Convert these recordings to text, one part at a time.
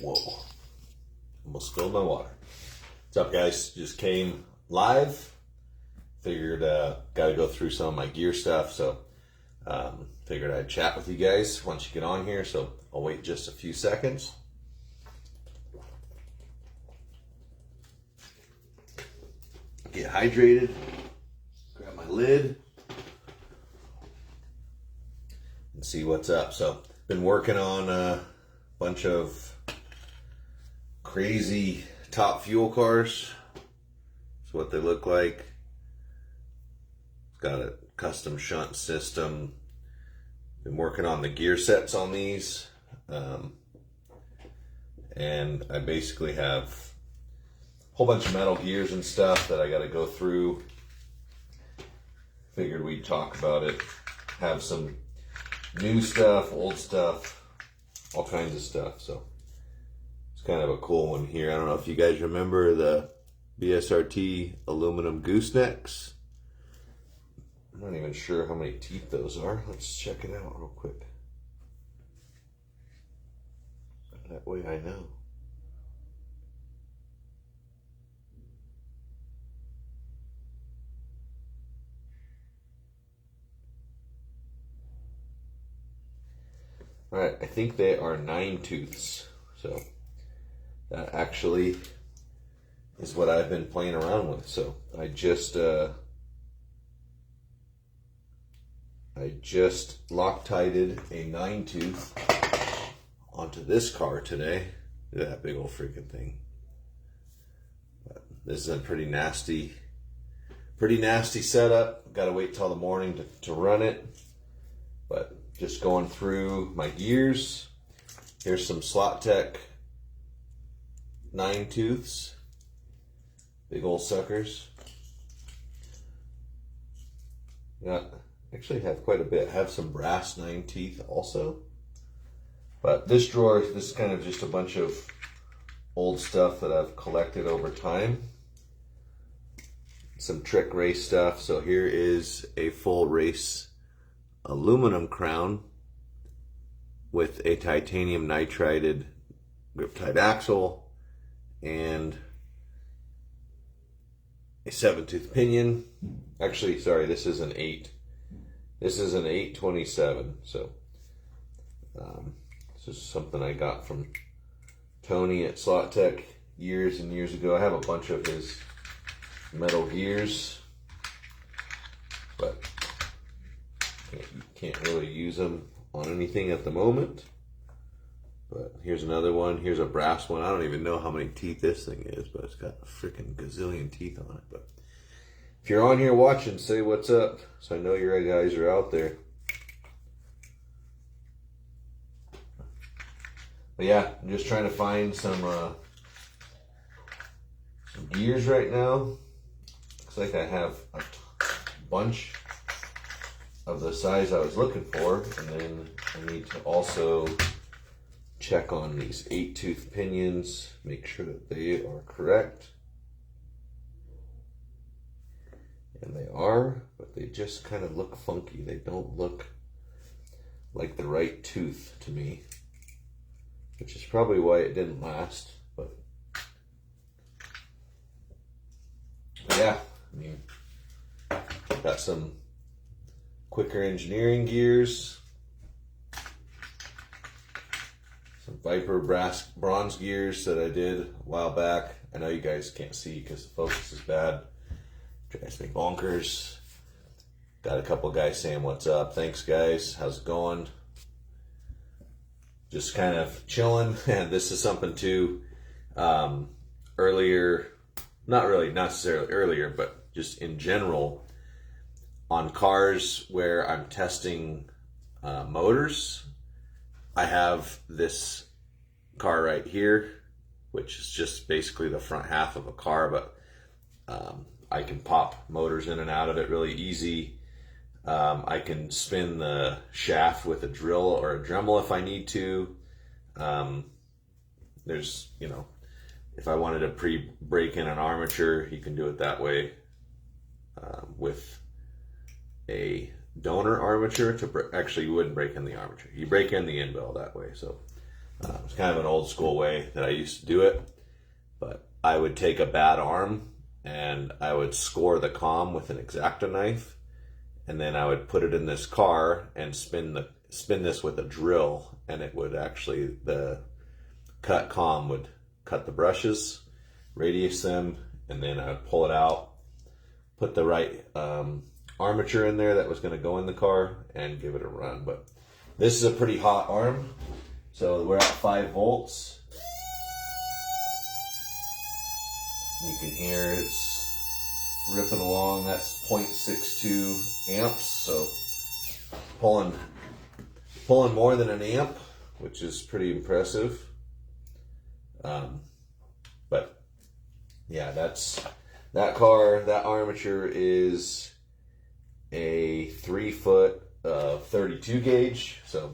Whoa. Almost spilled my water. What's up, guys? Just came live. Figured got to go through some of my gear stuff, so figured I'd chat with you guys once you get on here, so I'll wait just a few seconds. Get hydrated. Grab my lid. And see what's up. So, been working on a bunch of crazy top fuel cars. That's what they look like. It's got a custom shunt system. Been working on the gear sets on these. And I basically have a whole bunch of metal gears and stuff that I got to go through. Figured we'd talk about it. Have some new stuff, old stuff, all kinds of stuff. So it's kind of a cool one here. I don't know if you guys remember the BSRT aluminum goosenecks. I'm not even sure how many teeth those are. Let's check it out real quick. That way I know. All right, I think they are 9 tooths. So that actually is what I've been playing around with. So I just Loctited a 9 tooth onto this car today. Look at that big old freaking thing. But this is a pretty nasty setup. Got to wait till the morning to run it. But just going through my gears. Here's some Slot Tech 9 tooths. Big old suckers. Actually have quite a bit. Have some brass 9 teeth also. But this drawer, this is kind of just a bunch of old stuff that I've collected over time. Some trick race stuff. So here is a full race aluminum crown with a titanium nitrided grip tied axle and a 7-tooth pinion. Actually, sorry, this is an 8. This is an 827. So this is something I got from Tony at Slot Tech years and years ago. I have a bunch of his metal gears, but can't really use them on anything at the moment. But here's another one. Here's a brass one. I don't even know how many teeth this thing is, but it's got a freaking gazillion teeth on it. But if you're on here watching, say what's up, so I know you guys are out there. But yeah, I'm just trying to find some gears right now. Looks like I have a bunch of the size I was looking for, and then I need to also check on these 8-tooth pinions, make sure that they are correct. And they are, but they just kind of look funky. They don't look like the right tooth to me, which is probably why it didn't last. But yeah, I mean, got some Quicker Engineering gears, some Viper bronze gears that I did a while back. I know you guys can't see because the focus is bad. Drives me bonkers. Got a couple guys saying what's up. Thanks, guys. How's it going? Just kind of chilling. And this is something too. Earlier, not really necessarily earlier, but just in general, on cars where I'm testing motors, I have this car right here, which is just basically the front half of a car, but I can pop motors in and out of it really easy. I can spin the shaft with a drill or a Dremel if I need to. There's, if I wanted to pre-break in an armature, you can do it that way with a donor armature. Actually, you wouldn't break in the armature. You break in the end bell that way. So It's kind of an old school way that I used to do it, but I would take a bad arm and I would score the comm with an X-Acto knife, and then I would put it in this car and spin this with a drill, and it would actually, the cut comm would cut the brushes, radius them, and then I would pull it out, put the right armature in there that was going to go in the car, and give it a run. But this is a pretty hot arm, so we're at 5 volts. You can hear it's ripping along. That's 0.62 amps, so pulling more than an amp, which is pretty impressive. But yeah, that car, that armature is a 3-foot 32 gauge, so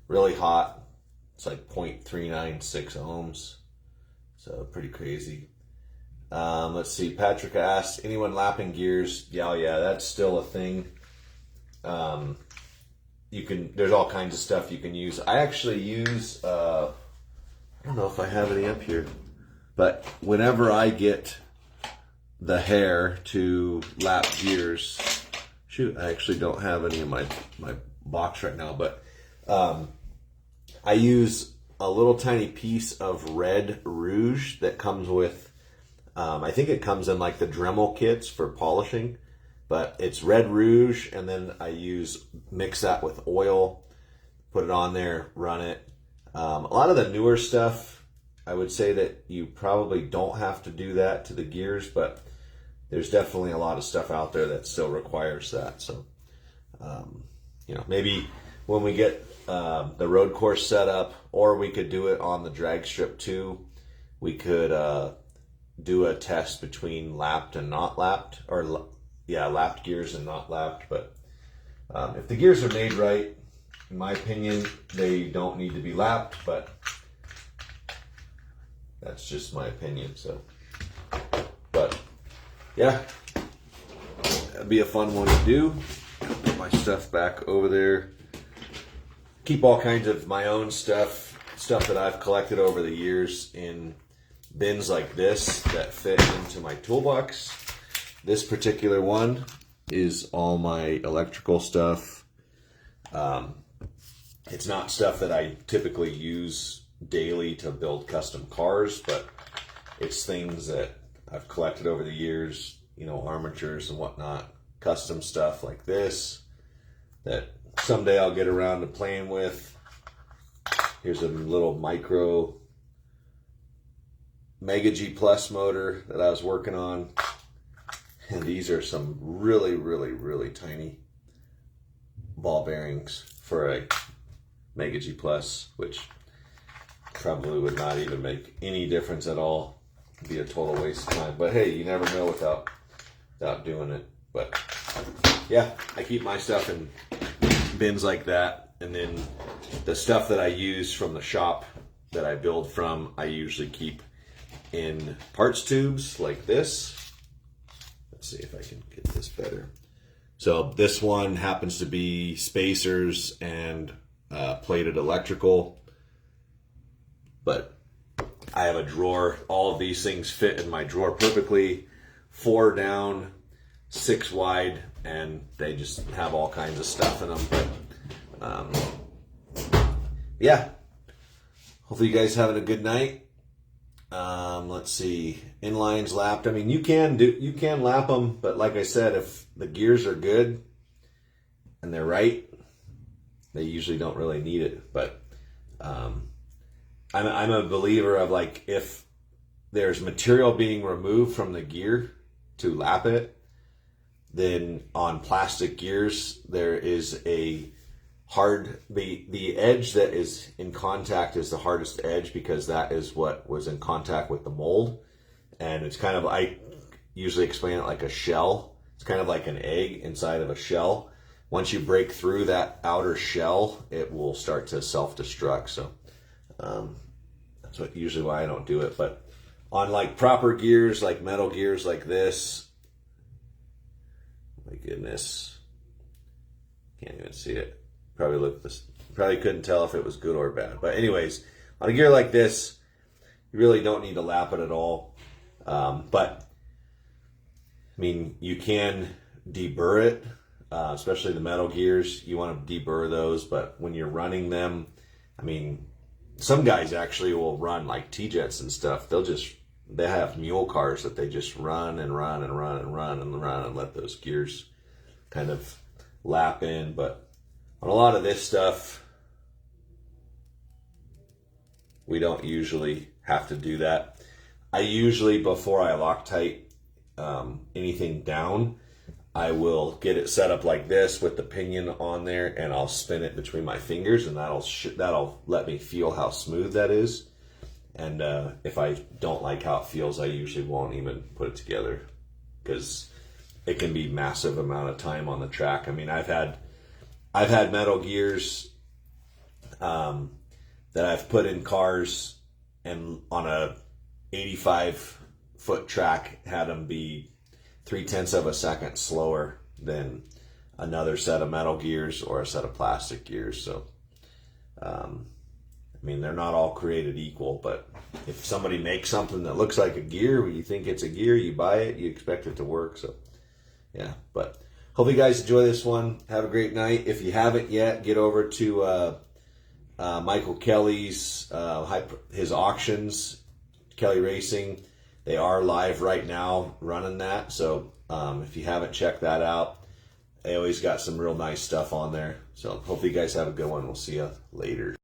really hot. It's like 0.396 ohms, so pretty crazy. Let's see, Patrick asked, anyone lapping gears? Yeah, that's still a thing. There's all kinds of stuff you can use. I actually use, I don't know if I have any up here, but whenever I get the hair to lap gears, shoot, I actually don't have any in my box right now, but I use a little tiny piece of red rouge that comes with, I think it comes in like the Dremel kits for polishing, but it's red rouge, and then I mix that with oil, put it on there, run it. A lot of the newer stuff, I would say that you probably don't have to do that to the gears, but there's definitely a lot of stuff out there that still requires that. So, maybe when we get the road course set up, or we could do it on the drag strip too, we could do a test between lapped and not lapped, or lapped gears and not lapped. But if the gears are made right, in my opinion, they don't need to be lapped, but that's just my opinion. So, but yeah, that'd be a fun one to do. Put my stuff back over there. Keep all kinds of my own stuff that I've collected over the years in bins like this that fit into my toolbox. This particular one is all my electrical stuff. It's not stuff that I typically use daily to build custom cars, but it's things that I've collected over the years, armatures and whatnot, custom stuff like this that someday I'll get around to playing with. Here's a little micro Mega G Plus motor that I was working on. And these are some really, really, really tiny ball bearings for a Mega G Plus, which probably would not even make any difference at all. It'd be a total waste of time. But hey, you never know without doing it. But yeah, I keep my stuff in bins like that. And then the stuff that I use from the shop that I build from, I usually keep in parts tubes like this. Let's see if I can get this better. So this one happens to be spacers and plated electrical, but I have a drawer. All of these things fit in my drawer perfectly. 4 down, 6 wide, and they just have all kinds of stuff in them. But yeah, hopefully you guys having a good night. Let's see, inlines lapped. I mean, you can lap them, but like I said, if the gears are good and they're right, they usually don't really need it. But I'm a believer of, like, if there's material being removed from the gear to lap it, then on plastic gears there is a the edge that is in contact is the hardest edge, because that is what was in contact with the mold. And it's kind of, I usually explain it like a shell. It's kind of like an egg inside of a shell. Once you break through that outer shell, it will start to self-destruct. So that's usually why I don't do it. But on like proper gears, like metal gears like this, my goodness, can't even see it. Probably couldn't tell if it was good or bad. But anyways, On a gear like this, you really don't need to lap it at all. But I mean, you can deburr it, especially the metal gears. You want to deburr those, but when you're running them, I mean, some guys actually will run like T-jets and stuff. They have mule cars that they just run and run and run and run and run and let those gears kind of lap in. But on a lot of this stuff, we don't usually have to do that. I usually, before I Loctite anything down, I will get it set up like this with the pinion on there, and I'll spin it between my fingers, and that'll let me feel how smooth that is. And if I don't like how it feels, I usually won't even put it together, because it can be massive amount of time on the track. I mean, I've had metal gears that I've put in cars, and on a 85-foot track had them be 0.3 of a second slower than another set of metal gears or a set of plastic gears. So, I mean, they're not all created equal, but if somebody makes something that looks like a gear, you think it's a gear, you buy it, you expect it to work. So, yeah, but hope you guys enjoy this one. Have a great night. If you haven't yet, get over to Michael Kelly's his auctions, Kelly Racing. They are live right now running that. So if you haven't checked that out, they always got some real nice stuff on there. So hopefully you guys have a good one. We'll see you later.